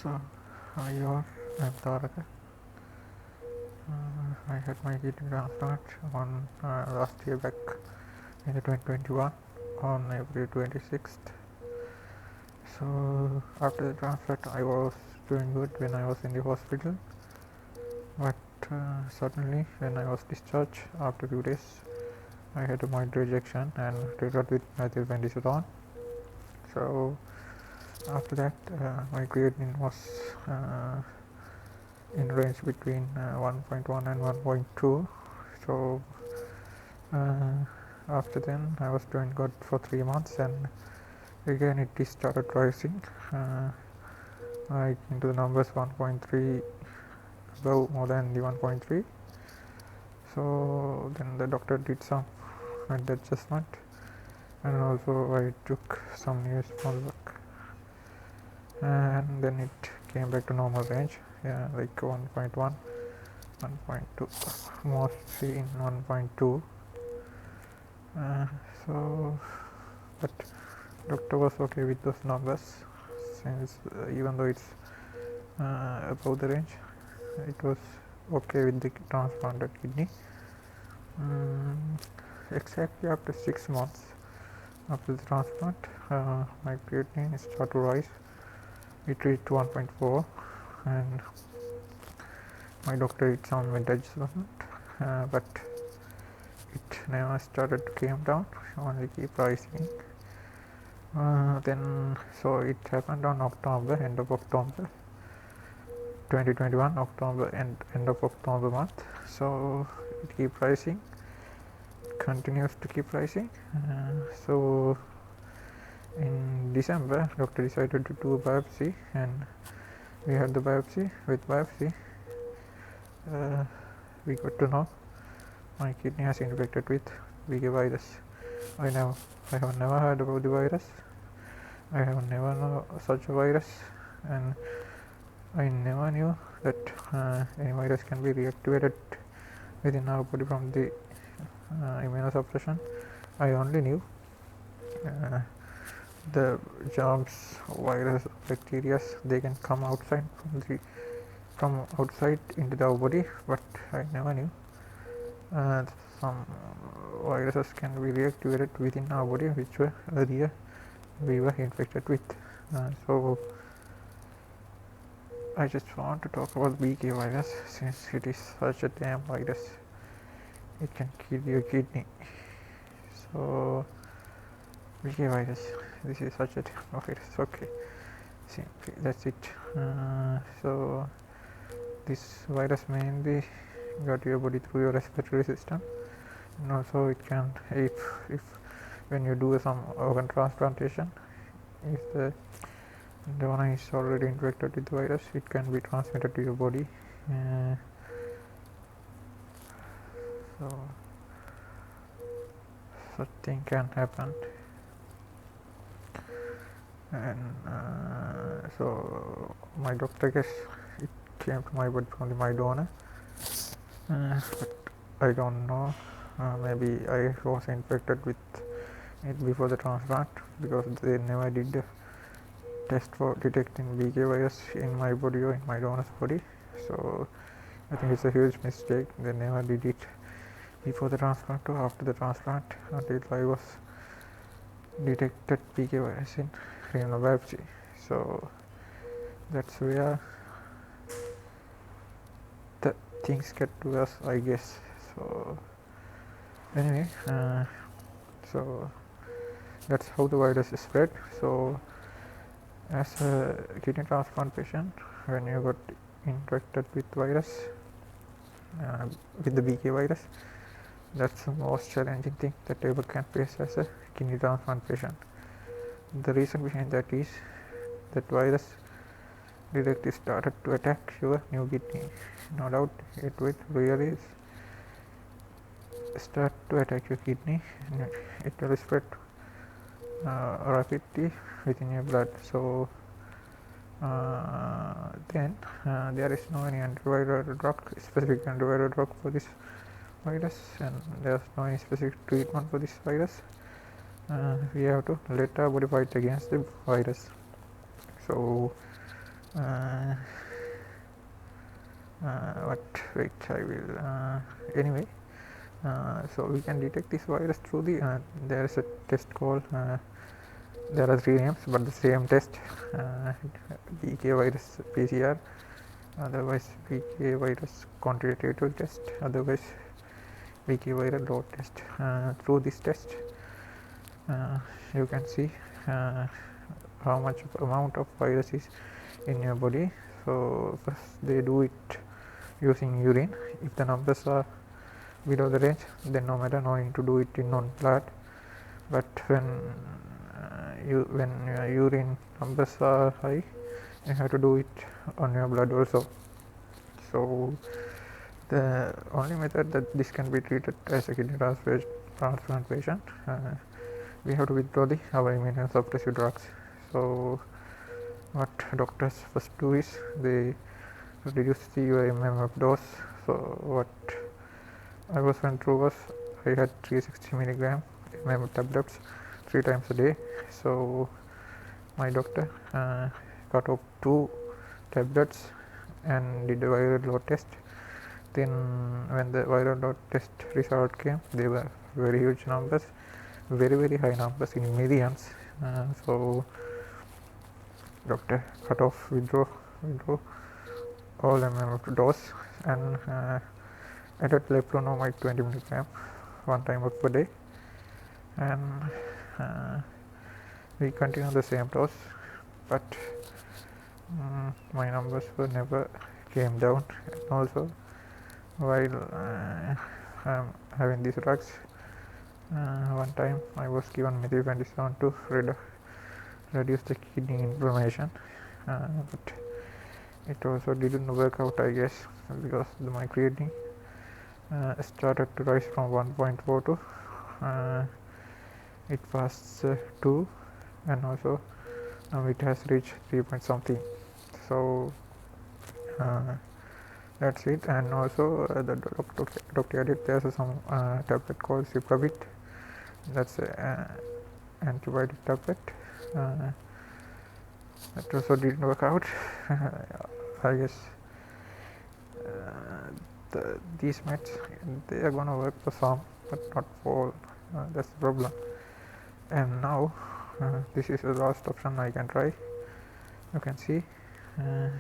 So, hi all, I'm Taraka. I had my kidney transplant on last year back in 2021 on April 26th. So, after the transplant, I was doing good when I was in the hospital, but suddenly, when I was discharged after a few days, I had a mild rejection and treated with methylprednisolone. So, after that, my creatinine was in range between 1.1 and 1.2. So after then I was doing good for 3 months, and again it started rising, like into the numbers 1.3, above more than the 1.3. So then the doctor did some med adjustment, and also I took some new small work, and then it came back to normal range, like 1.1, 1.2, mostly in 1.2. So but doctor was okay with those numbers, since even though it's above the range, it was okay with the transplanted kidney. Exactly after 6 months after the transplant, my creatinine started to rise. It reached 1.4, and my doctor did some med adjustment, but it never started to came down, only keep rising. Then so it happened on October, end of October 2021, October and end of October month. So it keep rising, continues to keep rising. So in December, doctor decided to do a biopsy, and we had the biopsy. With biopsy, we got to know my kidney has infected with BKV virus. I have never heard about the virus. I have never known such a virus, and I never knew that any virus can be reactivated within our body from the immunosuppression. I only knew the germs, virus, bacteria, they can come outside from outside into our body, but I never knew some viruses can be reactivated within our body, which were earlier we were infected with. So I just want to talk about BK virus, since it is such a damn virus. It can kill your kidney. So BK virus, this is such a damn virus. Okay, simply that's it. So this virus mainly got to your body through your respiratory system, and also it can, if when you do some organ transplantation, if the donor is already infected with the virus, it can be transmitted to your body. So such thing can happen, and so my doctor guess it came to my body from my donor, but I don't know. Maybe I was infected with it before the transplant, because they never did the test for detecting BK virus in my body or in my donor's body. So I think it's a huge mistake. They never did it before the transplant or after the transplant, until I was detected BK virus in renal biopsy. So that's where the things get to us, I guess. So anyway, so that's how the virus is spread. So as a kidney transplant patient, when you got infected with virus, with the BK virus, that's the most challenging thing that ever can face as a kidney transplant patient. The reason behind that is that virus directly started to attack your new kidney. No doubt it will really start to attack your kidney, and it will spread rapidly within your blood. So then there is no any antiviral drug, specific antiviral drug for this virus, and there's no any specific treatment for this virus. We have to let our body fight against the virus. So but wait, I will anyway. So we can detect this virus through the there is a test called there are three names but the same test, BK virus PCR, otherwise BK virus quantitative test, otherwise BK viral load test. Through this test you can see how much amount of virus is in your body. So first they do it using urine. If the numbers are below the range, then no matter, no need to do it in non-blood. But when when your urine numbers are high, you have to do it on your blood also. So the only method that this can be treated as a kidney transplant patient, we have to withdraw the our immunosuppressive drugs. So what doctors first do is they reduce the MMF dose. So what I was went through was I had 360 milligram MMF tablets 3 times a day. So my doctor cut off 2 tablets and did a viral load test. Then when the viral load test result came, they were very huge numbers, very high numbers in millions. So doctor cut off, withdraw all MMF dose and added lepronomide 20 milligram 1 time per day, and we continue the same dose, but my numbers were never came down. And also while having these drugs, one time I was given methylphenidate to reduce the kidney inflammation, but it also didn't work out, I guess, because my creatinine started to rise from 1.4 to it was 2, and also it has reached 3 point something. So that's it. And also the doctor added there's some tablet called Cipravit. That's antibiotic tablet. That also didn't work out. I guess these meds, they are gonna work for some but not for all. That's the problem. And now this is the last option I can try. You can see I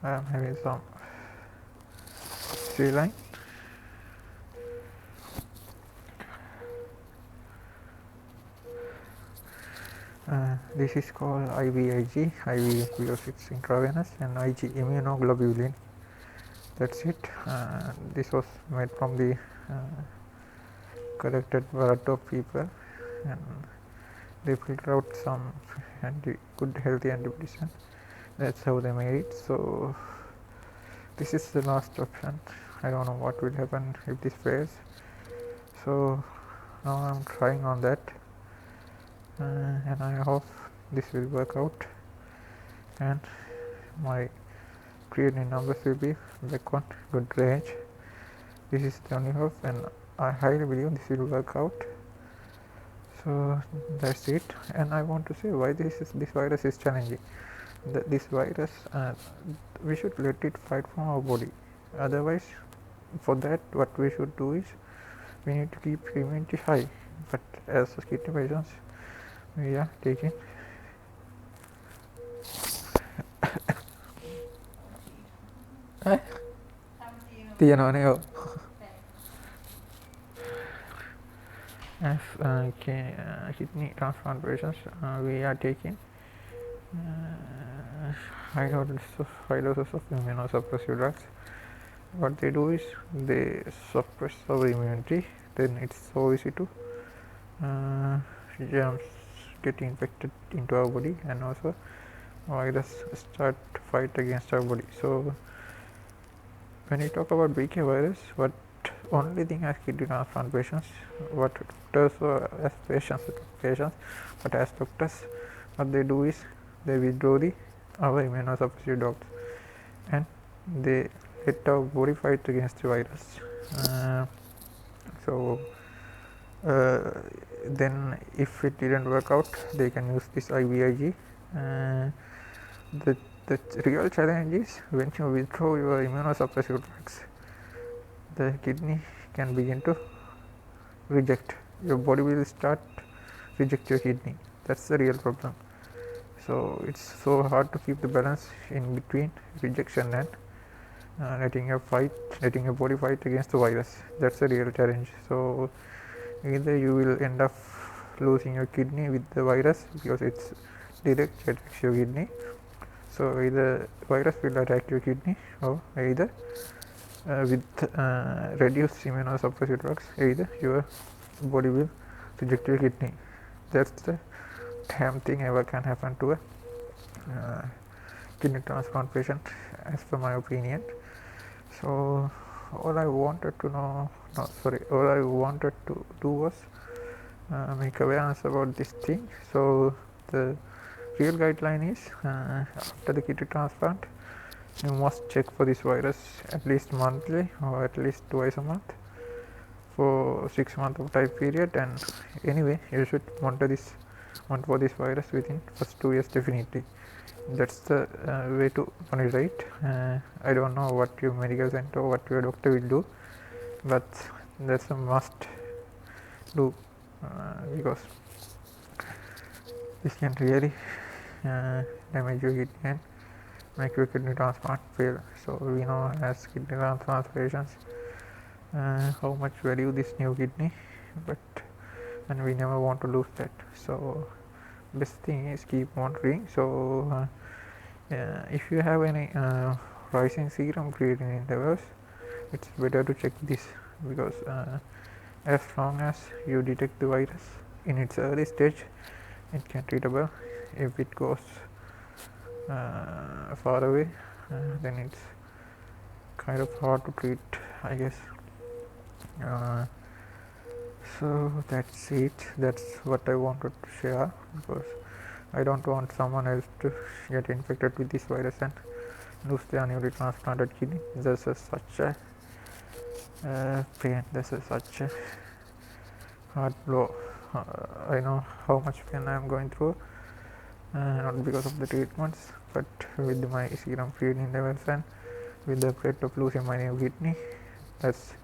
am having some saline. This is called IVIG, IV because it's intravenous, and IG immunoglobulin. That's it. This was made from the collected blood of people, and they filter out some good healthy antibodies, and that's how they made it. So this is the last option. I don't know what will happen if this fails. So now I'm trying on that, and I hope this will work out and my creatinine numbers will be back on good range. This is the only hope, and I highly believe this will work out. So that's it. And I want to say why this virus is challenging. This virus, we should let it fight from our body. Otherwise, for that, what we should do is we need to keep immunity high. But as kidney patients, we are taking as kidney transplant patients, we are taking high doses of immunosuppressive drugs. What they do is they suppress our immunity. Then it's so easy to germs get infected into our body, and also virus start to fight against our body. So when you talk about BK virus, what only thing as kidney transplant patients, what doctors as patients, but as doctors, what they do is they withdraw our immunosuppressive drugs, and they let our body fight against the virus. So then if it didn't work out, they can use this IVIG. The the real challenge is when you withdraw your immunosuppressive drugs, the kidney can begin to reject. Your body will start reject your kidney. That's the real problem. So it's so hard to keep the balance in between rejection and letting your body fight against the virus. That's the real challenge. So either you will end up losing your kidney with the virus because it's direct attacks your kidney. So either virus will attack your kidney, or either with reduced immunosuppressive drugs, either your body will reject your kidney. That's the damn thing ever can happen to a kidney transplant patient, as per my opinion. So all I wanted to do was make awareness about this thing. So the real guideline is after the kidney transplant, you must check for this virus at least monthly or at least twice a month for 6 months of time period. And anyway, you should monitor for this virus within first 2 years definitely. That's the way to monitor it. I don't know what your medical center or what your doctor will do, but that's a must do because this can really damage your kidney and make your kidney transplant fail. So we know as kidney transplant patients how much value this new kidney, and we never want to lose that. So best thing is keep monitoring. So if you have any rising serum creatinine levels, it's better to check this because as long as you detect the virus in its early stage, it can treatable. If it goes far away, then it's kind of hard to treat, I guess. So that's it. That's what I wanted to share because I don't want someone else to get infected with this virus and lose their newly transplanted kidney. This is such a pain. This is such a hard blow. I know how much pain I am going through, not because of the treatments, but with my serum creatinine levels and with the threat of losing my new kidney. That's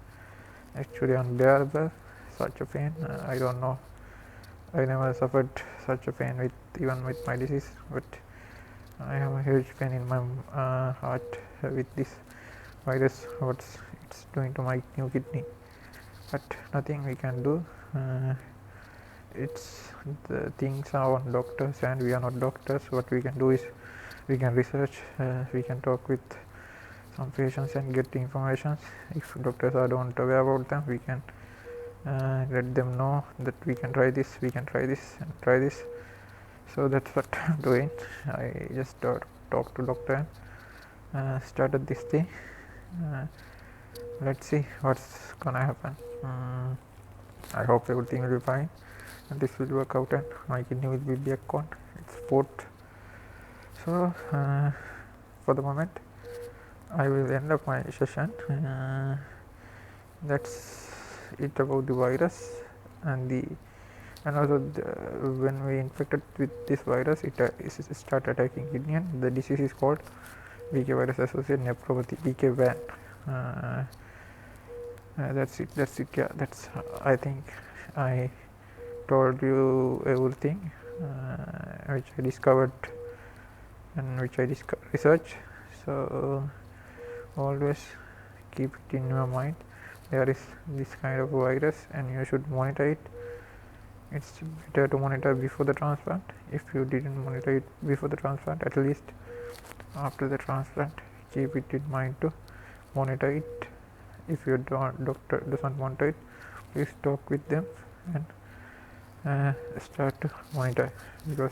actually unbearable. Such a pain. I don't know. I never suffered such a pain even with my disease, but I have a huge pain in my heart with this virus. What it's doing to my new kidney, but nothing we can do. It's the things are on doctors, and we are not doctors. What we can do is we can research. We can talk with some patients and get information. If doctors are don't aware about them, we can let them know that we can try this, and try this. So that's what I'm doing. I just talked to doctor and started this thing. Let's see what's gonna happen. I hope everything will be fine and this will work out and my kidney will be back on its port. So for the moment I will end up my session. That's it about the virus and also when we infected with this virus, it start attacking kidney, and the disease is called BK virus associated nephropathy, BKV. That's it. Yeah, that's I think I told you everything which I discovered and which I researched. So always keep it in your mind. There is this kind of virus and you should monitor it. It's better to monitor before the transplant. If you didn't monitor it before the transplant, at least after the transplant, keep it in mind to monitor it. If your doctor doesn't monitor it, please talk with them and start to monitor, because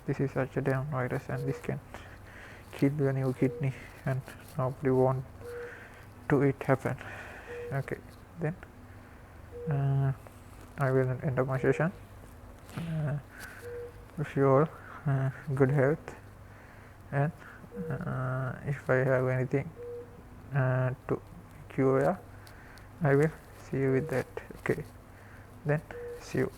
this is such a damn virus and this can kill your new kidney and nobody want to it happen. Okay, then I will end up my session. Wish you all good health, and if I have anything to cure, I will see you with that. Okay, then see you.